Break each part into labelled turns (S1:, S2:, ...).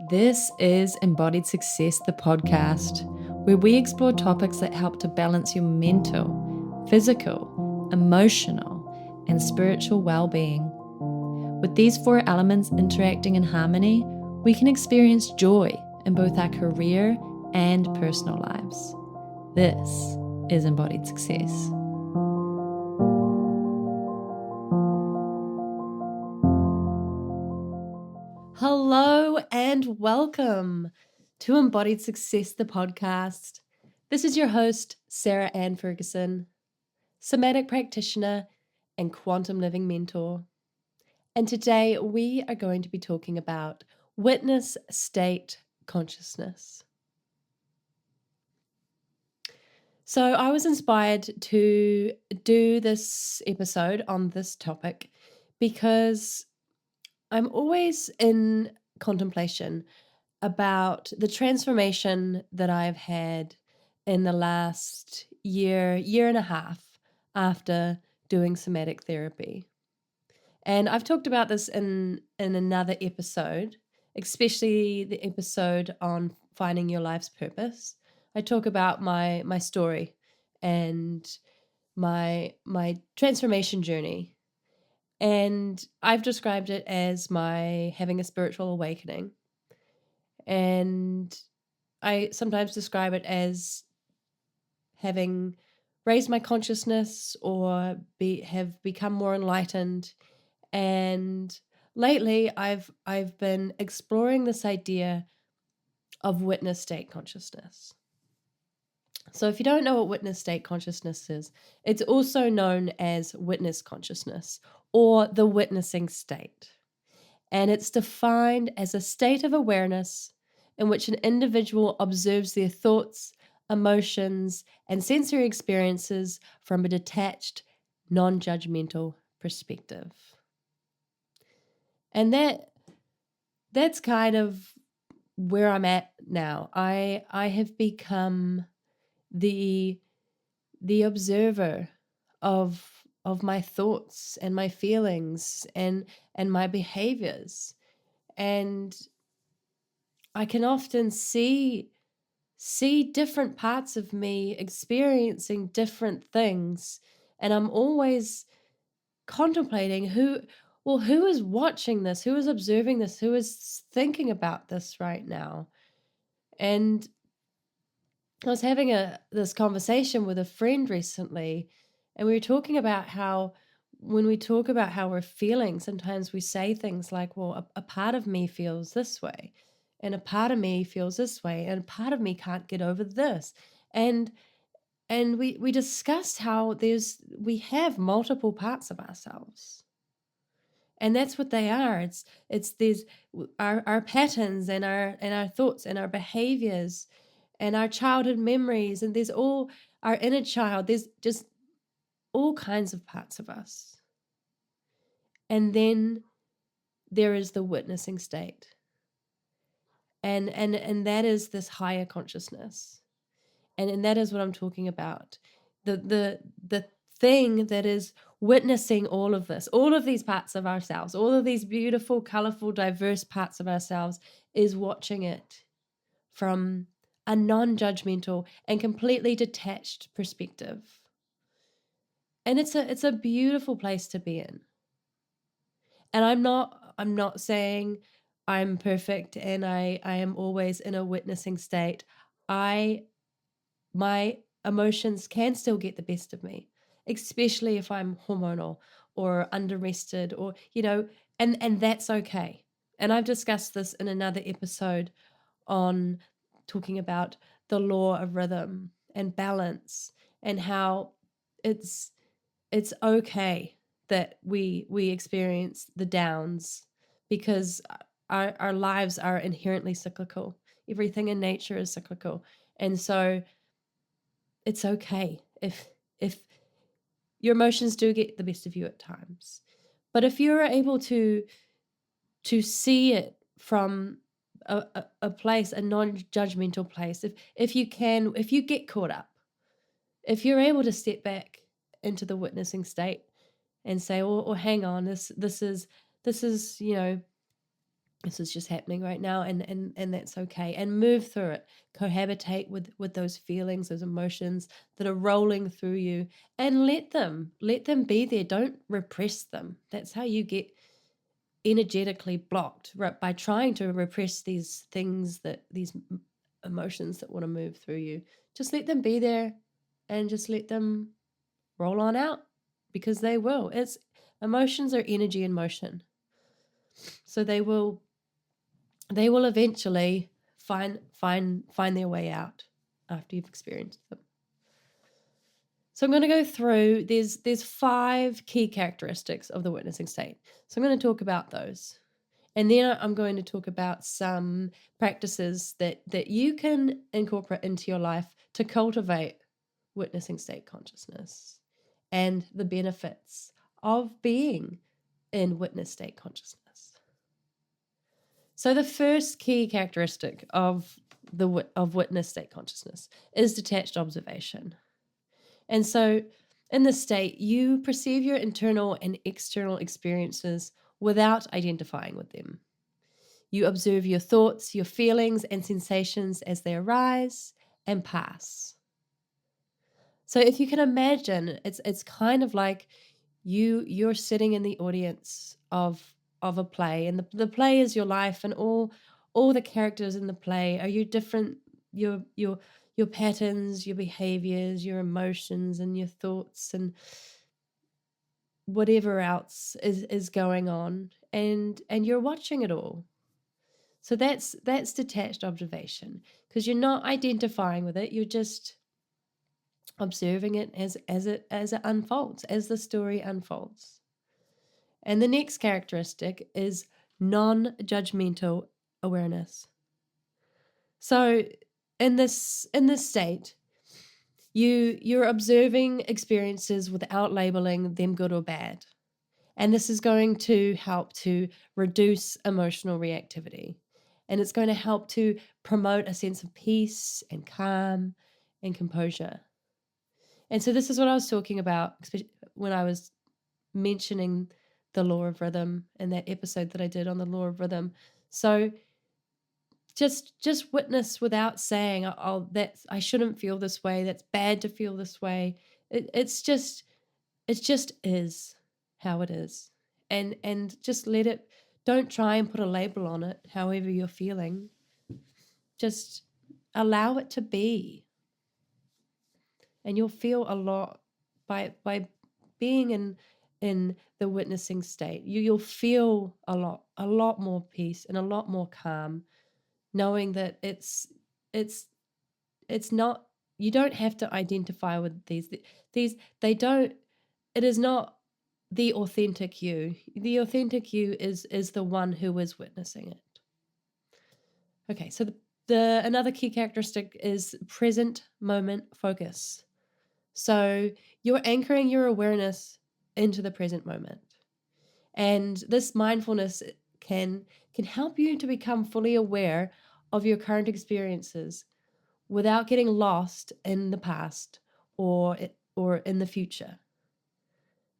S1: This is Embodied Success, the podcast, where we explore topics that help to balance your mental, physical, emotional, and spiritual well-being. With these four elements interacting in harmony, we can experience joy in both our career and personal lives. This is Embodied Success. Hello and welcome to Embodied Success, the podcast. This is your host, Sarah Ann Ferguson, somatic practitioner and quantum living mentor. And today we are going to be talking about witness state consciousness. So I was inspired to do this episode on this topic because I'm always in contemplation about the transformation that I've had in the last year and a half after doing somatic therapy. And I've talked about this in another episode, especially the episode on finding your life's purpose. I talk about my story and my transformation journey. And I've described it as my having a spiritual awakening. And I sometimes describe it as having raised my consciousness or have become more enlightened. And lately I've been exploring this idea of witness state consciousness. So if you don't know what witness state consciousness is, it's also known as witness consciousness or the witnessing state. And it's defined as a state of awareness in which an individual observes their thoughts, emotions, and sensory experiences from a detached, non-judgmental perspective. And that's kind of where I'm at now. I have become the observer of my thoughts and my feelings and my behaviors. And I can often see different parts of me experiencing different things. And I'm always contemplating who is watching this, who is observing this, who is thinking about this right now. And I was having this conversation with a friend recently, and we were talking about how when we talk about how we're feeling, sometimes we say things like, well, a part of me feels this way, and a part of me feels this way, and a part of me can't get over this. And we discussed how we have multiple parts of ourselves. And that's what they are. It's these our patterns and our thoughts and our behaviors and our childhood memories, and there's all our inner child. There's just all kinds of parts of us. And then there is the witnessing state. And that is this higher consciousness. And that is what I'm talking about. The thing that is witnessing all of this, all of these parts of ourselves, all of these beautiful, colorful, diverse parts of ourselves, is watching it from a non-judgmental and completely detached perspective. And it's a beautiful place to be in. And I'm not saying I'm perfect and I am always in a witnessing state. My emotions can still get the best of me, especially if I'm hormonal or under-rested or, and that's okay. And I've discussed this in another episode on talking about the law of rhythm and balance and how it's okay that we experience the downs because our lives are inherently cyclical. Everything in nature is cyclical. And so it's okay if your emotions do get the best of you at times. But if you're able to see it from a place, a non-judgmental place, if you get caught up, if you're able to step back into the witnessing state and say, oh hang on, this is This is just happening right now, and that's okay. And move through it. Cohabitate with those feelings, those emotions that are rolling through you, and let them be there. Don't repress them. That's how you get energetically blocked, right? By trying to repress these things, these emotions that want to move through you. Just let them be there, and just let them roll on out, because they will. It's emotions are energy in motion, so they will eventually find their way out after you've experienced them. So I'm going to go through, there's 5 key characteristics of the witnessing state. So I'm going to talk about those. And then I'm going to talk about some practices that you can incorporate into your life to cultivate witnessing state consciousness and the benefits of being in witness state consciousness. So the first key characteristic of witness state consciousness is detached observation. And so in this state, you perceive your internal and external experiences without identifying with them. You observe your thoughts, your feelings, and sensations as they arise and pass. So if you can imagine, it's kind of like you're sitting in the audience of a play, and the play is your life, and all the characters in the play are your different your patterns, your behaviors, your emotions, and your thoughts, and whatever else is going on, and you're watching it all. So that's detached observation, because you're not identifying with it, you're just observing it as it unfolds, as the story unfolds. And the next characteristic is non-judgmental awareness. So in this state, you're observing experiences without labeling them good or bad. And this is going to help to reduce emotional reactivity. And it's going to help to promote a sense of peace and calm and composure. And so this is what I was talking about when I was mentioning the law of rhythm in that episode that I did on the law of rhythm. So just witness without saying, oh, that's, I shouldn't feel this way, that's bad to feel this way. It just is how it is. And just let it, don't try and put a label on it, however you're feeling. Just allow it to be. And you'll feel a lot by being in the witnessing state. You'll feel a lot more peace and a lot more calm, knowing that it's not, you don't have to identify with these they don't, it is not the authentic you. The authentic you is the one who is witnessing it. Okay, so the another key characteristic is present moment focus. So you're anchoring your awareness into the present moment. And this mindfulness can help you to become fully aware of your current experiences without getting lost in the past or in the future.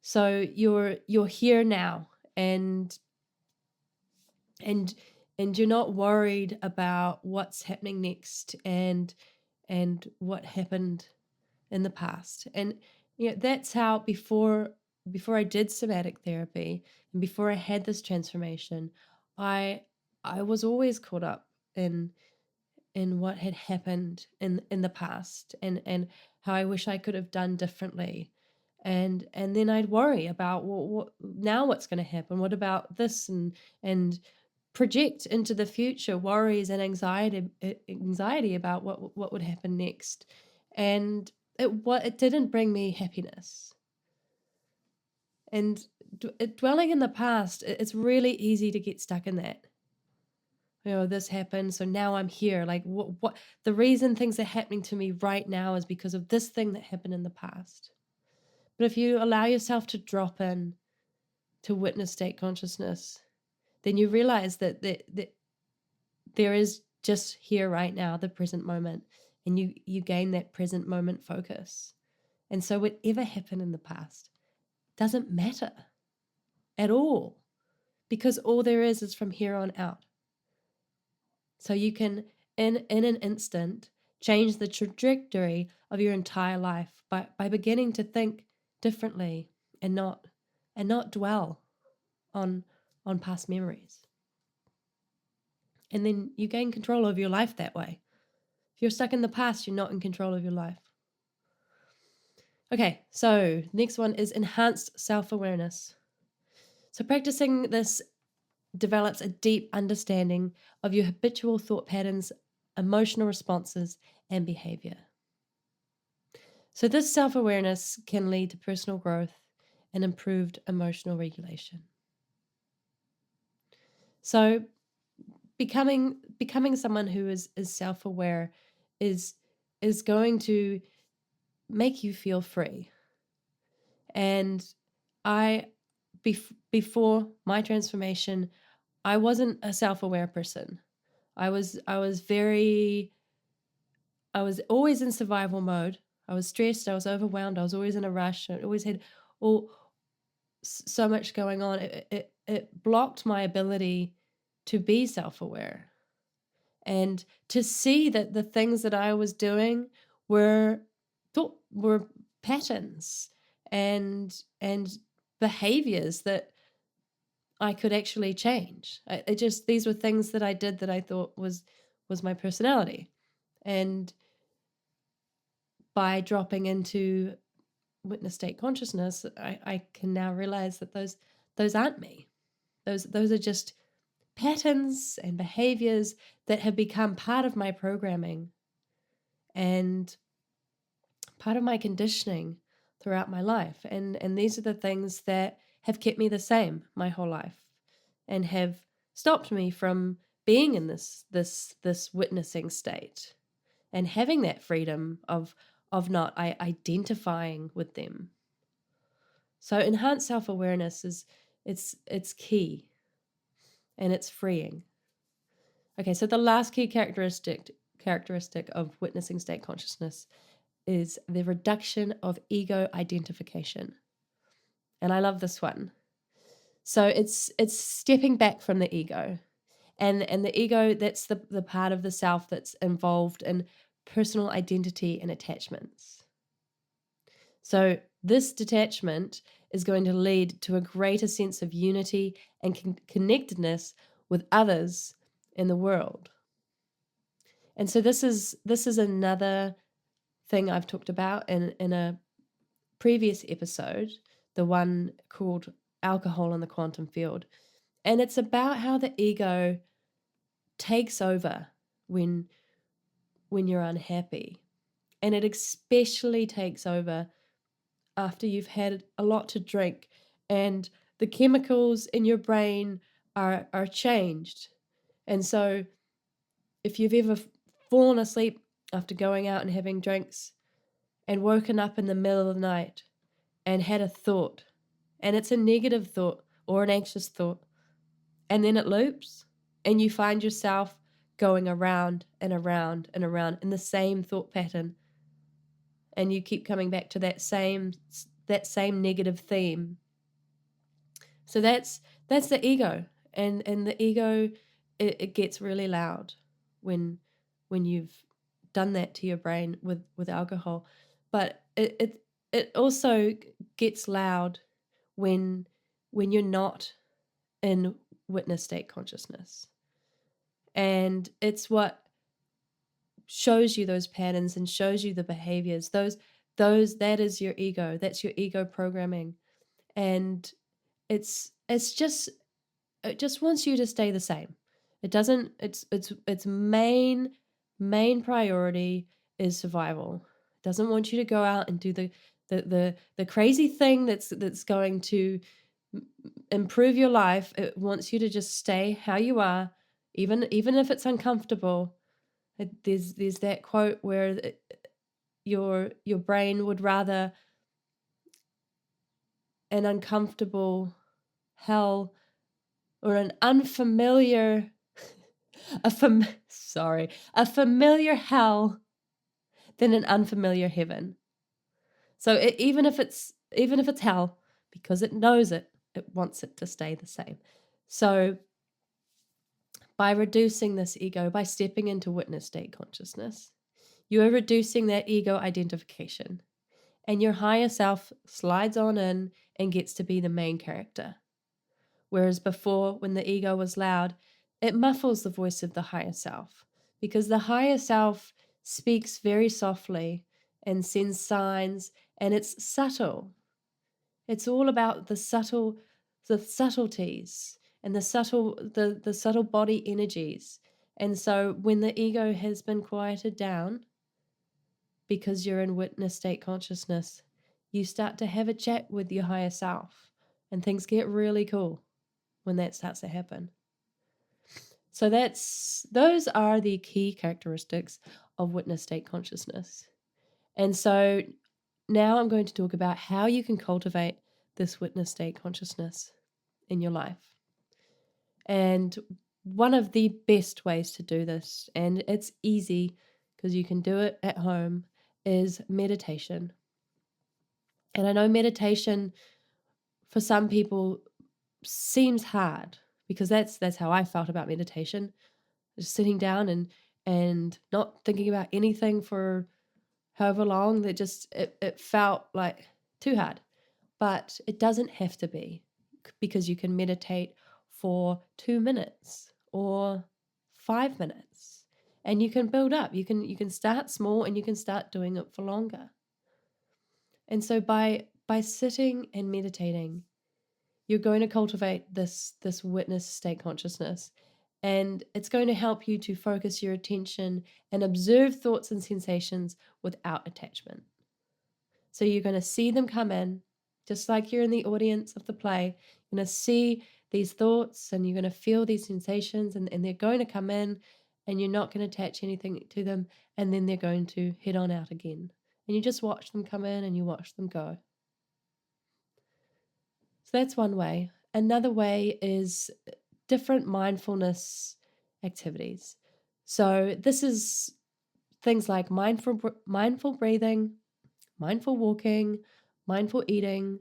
S1: So you're here now, and you're not worried about what's happening next and what happened in the past. And that's how before I did somatic therapy and before I had this transformation, I was always caught up in what had happened in the past, and how I wish I could have done differently. And then I'd worry about what now, what's going to happen, what about this, and project into the future worries and anxiety about what would happen next. And it didn't bring me happiness. And dwelling in the past, it's really easy to get stuck in that. This happened, so now I'm here. Like, what the reason things are happening to me right now is because of this thing that happened in the past. But if you allow yourself to drop in to witness state consciousness, then you realize that there is just here right now, the present moment, and you gain that present moment focus. And so whatever happened in the past doesn't matter at all, because all there is from here on out. So you can, in an instant, change the trajectory of your entire life by beginning to think differently and not dwell on past memories. And then you gain control over your life that way. If you're stuck in the past, you're not in control of your life. Okay, so next one is enhanced self-awareness. So practicing this develops a deep understanding of your habitual thought patterns, emotional responses, and behavior. So this self-awareness can lead to personal growth and improved emotional regulation. So becoming someone who is self-aware is going to make you feel free. And I before my transformation, I wasn't a self-aware person. I was always in survival mode. I was stressed, I was overwhelmed, I was always in a rush. I always had all so much going on. It blocked my ability to be self-aware and to see that the things that I was doing were patterns and behaviors that I could actually change. These were things that I did that I thought was my personality. And by dropping into witness state consciousness, I can now realize that those aren't me. Those are just patterns and behaviors that have become part of my programming and part of my conditioning throughout my life. And these are the things that have kept me the same my whole life and have stopped me from being in this witnessing state and having that freedom of not identifying with them. So enhanced self-awareness is it's key and it's freeing. Okay, so the last key characteristic of witnessing state consciousness is the reduction of ego identification. And I love this one. So it's stepping back from the ego. And the ego, that's the part of the self that's involved in personal identity and attachments. So this detachment is going to lead to a greater sense of unity and connectedness with others in the world. And so this is another thing I've talked about in a previous episode, the one called Alcohol in the Quantum Field. And it's about how the ego takes over when you're unhappy. And it especially takes over after you've had a lot to drink and the chemicals in your brain are changed. And so if you've ever fallen asleep after going out and having drinks and woken up in the middle of the night and had a thought, and it's a negative thought or an anxious thought, and then it loops and you find yourself going around and around and around in the same thought pattern, and you keep coming back to that same negative theme. So that's the ego, and the ego, it gets really loud when you've done that to your brain with alcohol, but it also gets loud when you're not in witness state consciousness. And it's what shows you those patterns and shows you the behaviors. That is your ego. That's your ego programming. And it just wants you to stay the same. It doesn't, its main priority is survival. It doesn't want you to go out and do the crazy thing that's going to improve your life. It wants you to just stay how you are, even if it's uncomfortable. There's that quote where your brain would rather an uncomfortable hell or an unfamiliar a familiar hell than an unfamiliar heaven. So even if it's hell, because it knows it wants it to stay the same. So by reducing this ego, by stepping into witness state consciousness, you are reducing that ego identification, and your higher self slides on in and gets to be the main character. Whereas before, when the ego was loud, it muffles the voice of the higher self, because the higher self speaks very softly and sends signs, and it's subtle. It's all about the subtleties and the subtle body energies. And so when the ego has been quieted down, because you're in witness state consciousness, you start to have a chat with your higher self, and things get really cool when that starts to happen. So those are the key characteristics of witness state consciousness. And so now I'm going to talk about how you can cultivate this witness state consciousness in your life. And one of the best ways to do this, and it's easy because you can do it at home, is meditation. And I know meditation for some people seems hard, because that's how I felt about meditation. Just sitting down and not thinking about anything for however long, that just it felt like too hard. But it doesn't have to be, because you can meditate for 2 minutes or 5 minutes, and you can build up. You can start small, and you can start doing it for longer. And so by sitting and meditating, you're going to cultivate this witness state consciousness, and it's going to help you to focus your attention and observe thoughts and sensations without attachment. So you're going to see them come in, just like you're in the audience of the play. You're going to see these thoughts, and you're going to feel these sensations, and they're going to come in, and you're not going to attach anything to them, and then they're going to head on out again. And you just watch them come in, and you watch them go. So that's one way. Another way is different mindfulness activities. So this is things like mindful breathing, mindful walking, mindful eating.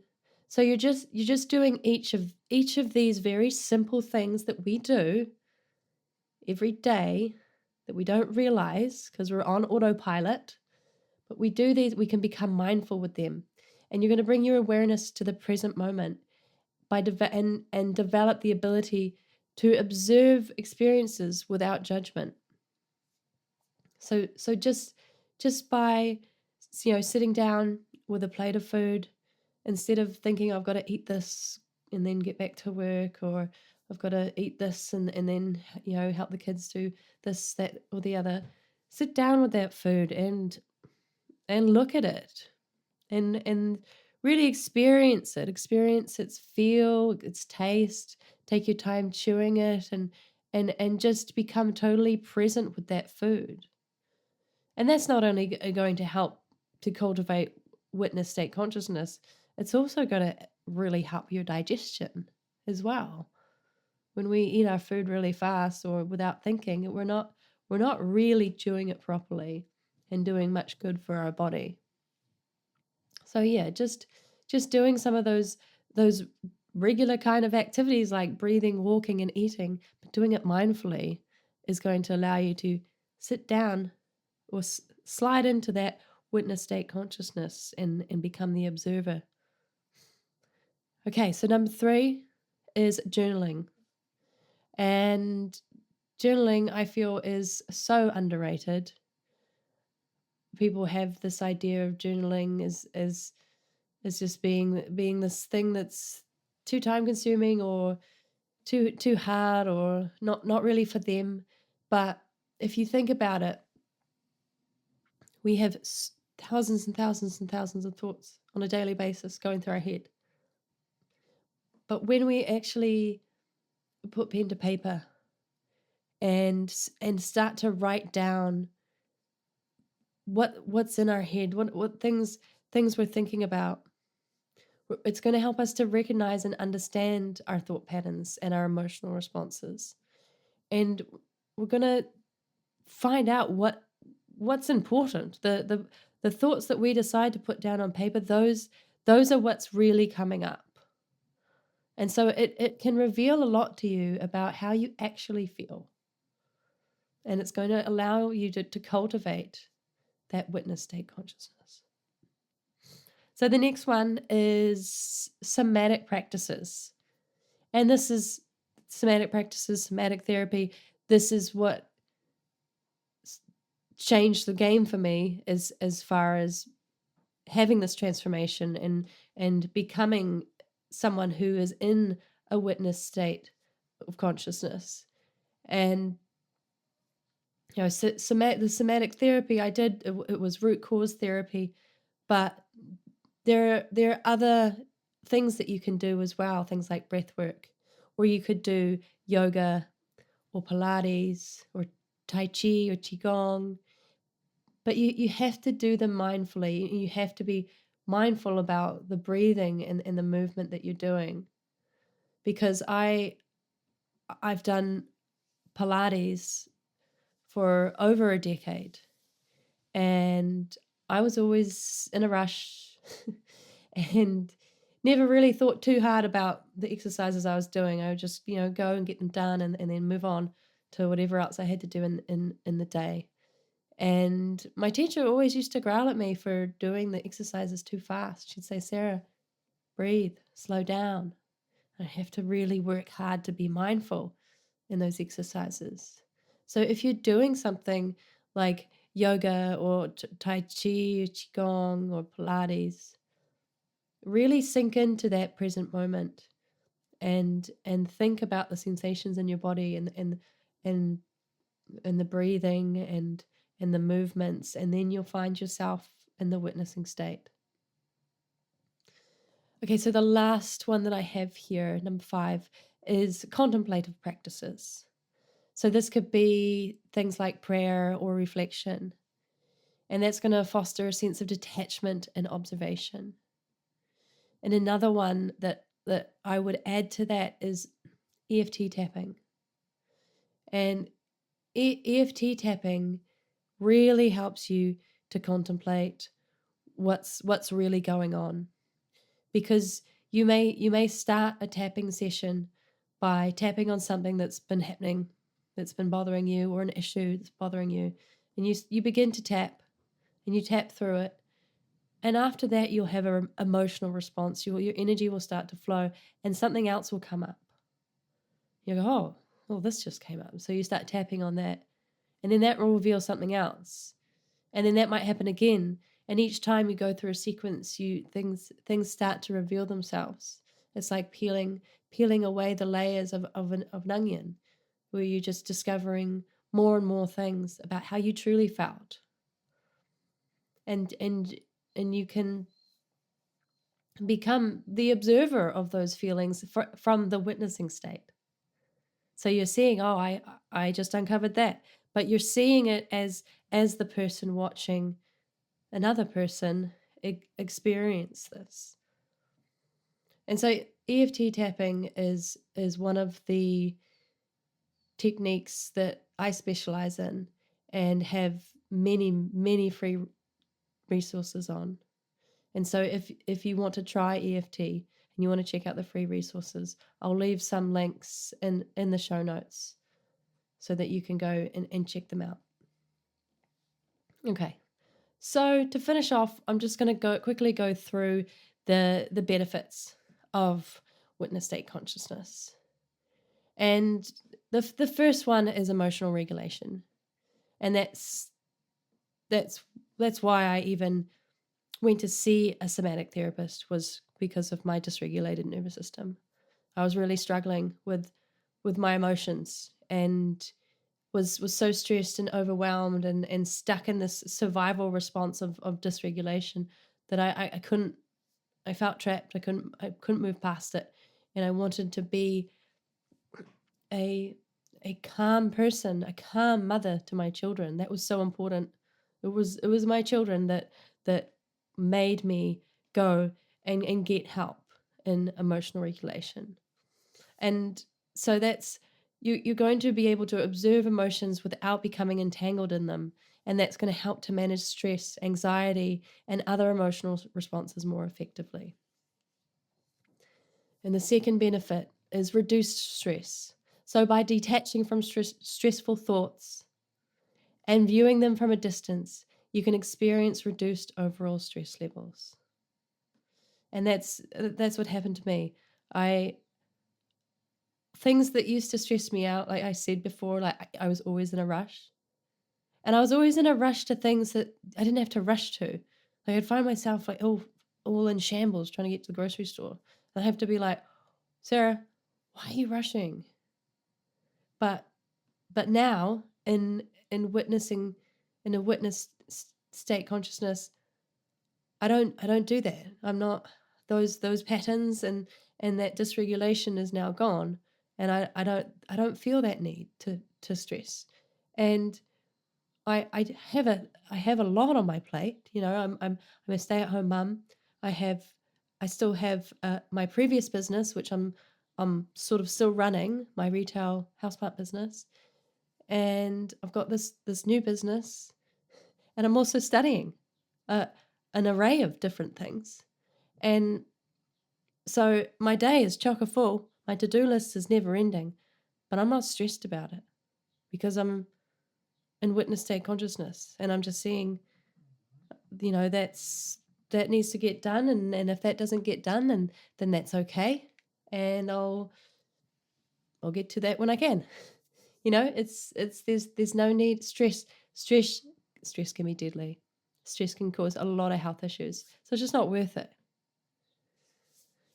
S1: So you're just doing each of these very simple things that we do every day that we don't realize because we're on autopilot, but we do these, we can become mindful with them. And you're going to bring your awareness to the present moment by and develop the ability to observe experiences without judgment. So just by sitting down with a plate of food, instead of thinking I've got to eat this and then get back to work, or I've got to eat this and then help the kids do this, that, or the other, sit down with that food and look at it and really experience its feel, its taste. Take your time chewing it and just become totally present with that food. And that's not only going to help to cultivate witness state consciousness, it's also going to really help your digestion as well. When we eat our food really fast or without thinking, we're not really chewing it properly and doing much good for our body. So yeah, just doing some of those regular kind of activities like breathing, walking, and eating, but doing it mindfully, is going to allow you to sit down or slide into that witness state consciousness and become the observer. Okay, so number 3 is journaling. And journaling, I feel, is so underrated. People have this idea of journaling as just being this thing that's too time consuming or too hard or not really for them. But if you think about it, we have thousands and thousands and thousands of thoughts on a daily basis going through our head. But when we actually put pen to paper and start to write down what's in our head, what things we're thinking about, it's going to help us to recognize and understand our thought patterns and our emotional responses. And we're going to find out what's important. The thoughts that we decide to put down on paper, those are what's really coming up. And so it can reveal a lot to you about how you actually feel. and it's going to allow you to cultivate that witness state consciousness. So the next one is somatic practices. And this is somatic practices, somatic therapy. This is what changed the game for me as far as having this transformation and becoming someone who is in a witness state of consciousness. And the somatic therapy I did, it was root cause therapy, but there are other things that you can do as well, things like breath work, or you could do yoga or Pilates or Tai Chi or Qigong, but you have to do them mindfully. You have to be mindful about the breathing and the movement that you're doing, because I've done Pilates for over a decade, and I was always in a rush and never really thought too hard about the exercises I was doing. I would just, go and get them done and then move on to whatever else I had to do in the day. And my teacher always used to growl at me for doing the exercises too fast. She'd say, Sarah, breathe, slow down. I have to really work hard to be mindful in those exercises. So if you're doing something like yoga or Tai Chi or Qigong or Pilates, really sink into that present moment and think about the sensations in your body and and the breathing and the movements, and then you'll find yourself in the witnessing state. Okay, so the last one that I have here, number 5, is contemplative practices. So this could be things like prayer or reflection, and that's going to foster a sense of detachment and observation. And another one that I would add to that is EFT tapping. And EFT tapping really helps you to contemplate what's really going on, because you may start a tapping session by tapping on something that's been happening, that's been bothering you, or an issue that's bothering you, and you begin to tap and you tap through it. And after that, you'll have an emotional response. Your energy will start to flow, and something else will come up. You go, oh, well, this just came up. So you start tapping on that, and then that will reveal something else, and then that might happen again. And each time you go through a sequence, things start to reveal themselves. It's like peeling away the layers of an onion, where you're just discovering more and more things about how you truly felt, and you can become the observer of those feelings from the witnessing state. So you're seeing, oh, I just uncovered that, but you're seeing it as the person watching another person experience this. And so EFT tapping is one of the techniques that I specialize in and have many free resources on. And so if you want to try EFT and you want to check out the free resources, I'll leave some links in the show notes so that you can go and check them out. Okay. So to finish off, I'm just going to quickly go through the benefits of witness state consciousness. And the first one is emotional regulation. And that's why I even went to see a somatic therapist, was because of my dysregulated nervous system. I was really struggling with my emotions, and was so stressed and overwhelmed and stuck in this survival response of dysregulation that I couldn't. I felt trapped. I couldn't move past it, and I wanted to be a calm person, a calm mother to my children. That was so important. It was my children that made me go and get help in emotional regulation. And so that's you're going to be able to observe emotions without becoming entangled in them, and that's going to help to manage stress, anxiety, and other emotional responses more effectively. And the second benefit is reduced stress. So by detaching from stressful thoughts and viewing them from a distance, you can experience reduced overall stress levels. And that's what happened to me. Things that used to stress me out, like I said before, like I was always in a rush. And I was always in a rush to things that I didn't have to rush to. Like I'd find myself like all in shambles trying to get to the grocery store. And I have to be like, Sarah, why are you rushing? But now in witnessing, in a witness state consciousness, I don't do that. I'm not those patterns, and that dysregulation is now gone, and I don't feel that need to stress. And I have a lot on my plate. You know, I'm a stay-at-home mum. I still have my previous business, which I'm sort of still running, my retail houseplant business, and I've got this new business, and I'm also studying an array of different things. And so my day is chocker full. My to-do list is never ending, but I'm not stressed about it because I'm in witness state consciousness, and I'm just seeing, you know, that needs to get done, and if that doesn't get done, then that's okay, and I'll get to that when I can. You know, it's there's no need. Stress can be deadly. Stress can cause a lot of health issues, so it's just not worth it.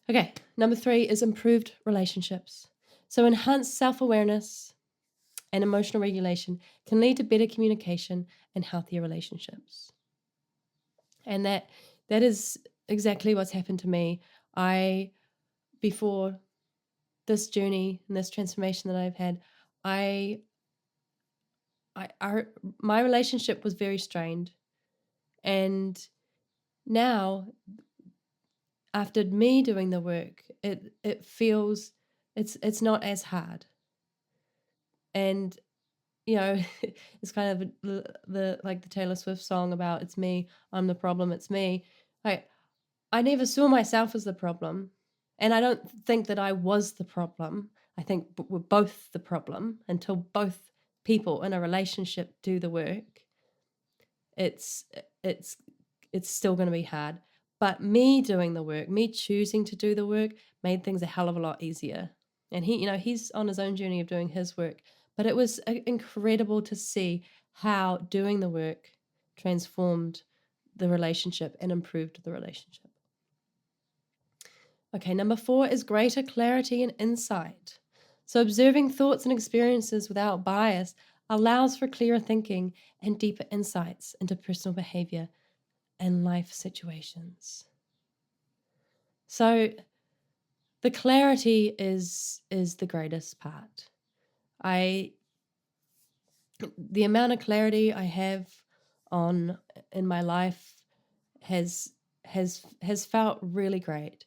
S1: Okay, number 3 is improved relationships. So enhanced self-awareness and emotional regulation can lead to better communication and healthier relationships. And that is exactly what's happened to me. Before this journey and this transformation that I've had, my relationship was very strained. And now, after me doing the work, it feels it's not as hard. And you know, it's kind of the like the Taylor Swift song about it's me, I'm the problem, it's me. I never saw myself as the problem, and I don't think that I was the problem. I think we're both the problem until both people in a relationship do the work. It's it's still going to be hard, but me doing the work, me choosing to do the work, made things a hell of a lot easier. And he's on his own journey of doing his work, but it was incredible to see how doing the work transformed the relationship and improved the relationship. Okay, number 4 is greater clarity and insight. So observing thoughts and experiences without bias allows for clearer thinking and deeper insights into personal behavior and life situations. So the clarity is the greatest part. The amount of clarity I have in my life has felt really great.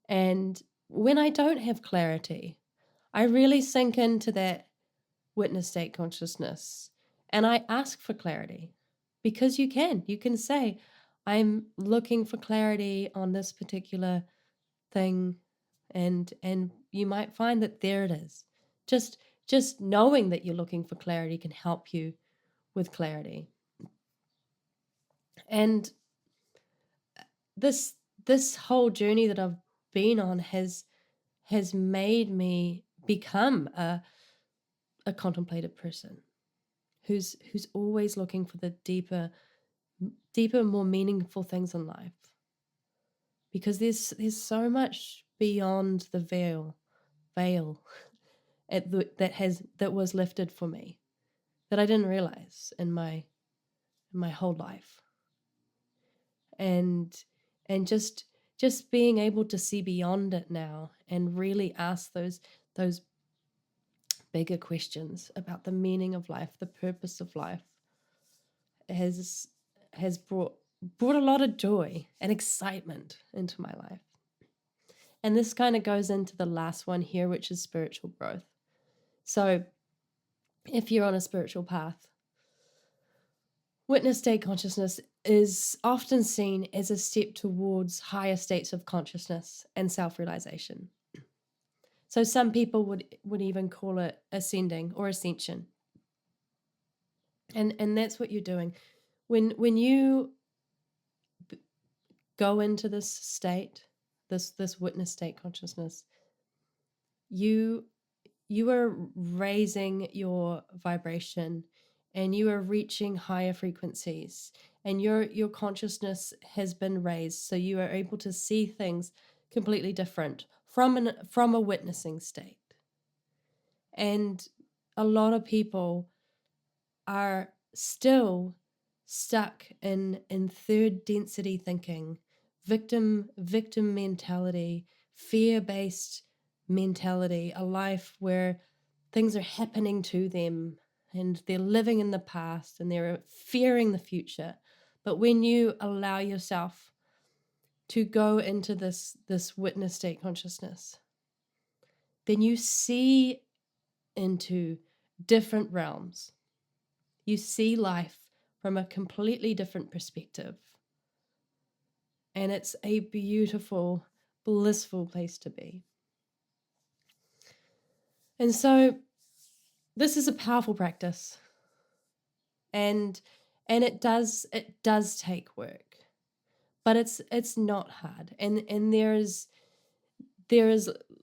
S1: And when I don't have clarity, I really sink into that witness state consciousness, and I ask for clarity, because you can say, I'm looking for clarity on this particular thing, and you might find that there it is. Just knowing that you're looking for clarity can help you with clarity. And this whole journey that I've been on has made me become a contemplative person who's always looking for the deeper, more meaningful things in life. Because there's so much beyond the veil that was lifted for me that I didn't realize in my whole life. And just being able to see beyond it now and really ask those bigger questions about the meaning of life, the purpose of life, has brought a lot of joy and excitement into my life. And this kind of goes into the last one here, which is spiritual growth. So if you're on a spiritual path, witness state consciousness is often seen as a step towards higher states of consciousness and self-realization. So some people would even call it ascending or ascension. And that's what you're doing. When you go into this state, this witness state consciousness, you are raising your vibration, and you are reaching higher frequencies, and your consciousness has been raised, so you are able to see things completely different from a witnessing state. And a lot of people are still stuck in third density thinking, victim mentality, fear-based mentality, a life where things are happening to them and they're living in the past and they're fearing the future. But when you allow yourself to go into this witness state consciousness, then you see into different realms. You see life from a completely different perspective. And it's a beautiful, blissful place to be. And so this is a powerful practice. And it does take work. But it's not hard. And there is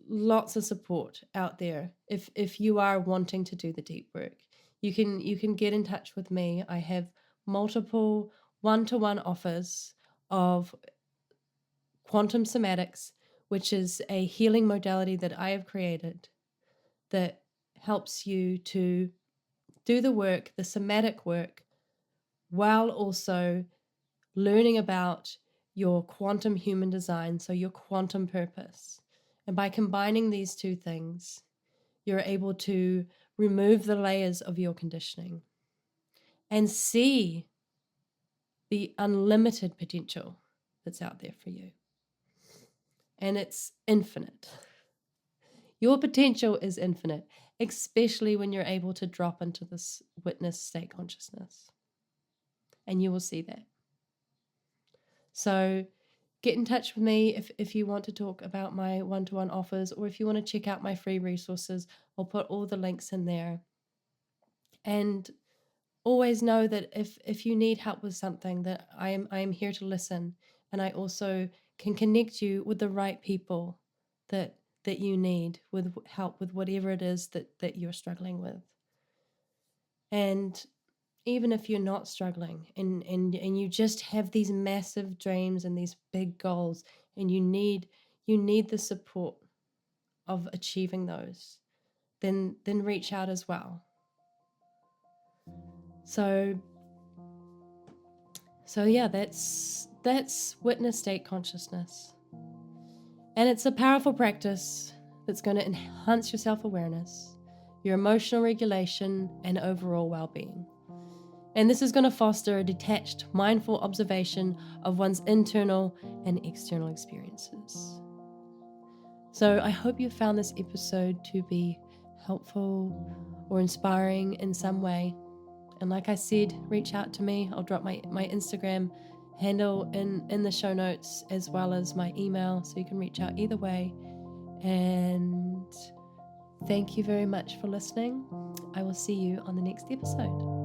S1: lots of support out there if you are wanting to do the deep work. You can get in touch with me. I have multiple one-to-one offers of Quantum Somatics, which is a healing modality that I have created that helps you to do the work, the somatic work, while also learning about your quantum human design, so your quantum purpose. And by combining these two things, you're able to remove the layers of your conditioning and see the unlimited potential that's out there for you. And it's infinite. Your potential is infinite, especially when you're able to drop into this witness state consciousness. And you will see that. So get in touch with me if you want to talk about my one-to-one offers, or if you want to check out my free resources. I'll put all the links in there. And always know that if you need help with something, that I am here to listen, and I also can connect you with the right people that you need with help with whatever it is that you're struggling with. And even if you're not struggling and you just have these massive dreams and these big goals, and you need the support of achieving those, then reach out as well. So yeah, that's witness state consciousness. And it's a powerful practice that's going to enhance your self-awareness, your emotional regulation, and overall well-being. And this is going to foster a detached, mindful observation of one's internal and external experiences. So I hope you found this episode to be helpful or inspiring in some way. And like I said, reach out to me. I'll drop my Instagram handle in the show notes, as well as my email, so you can reach out either way. And thank you very much for listening. I will see you on the next episode.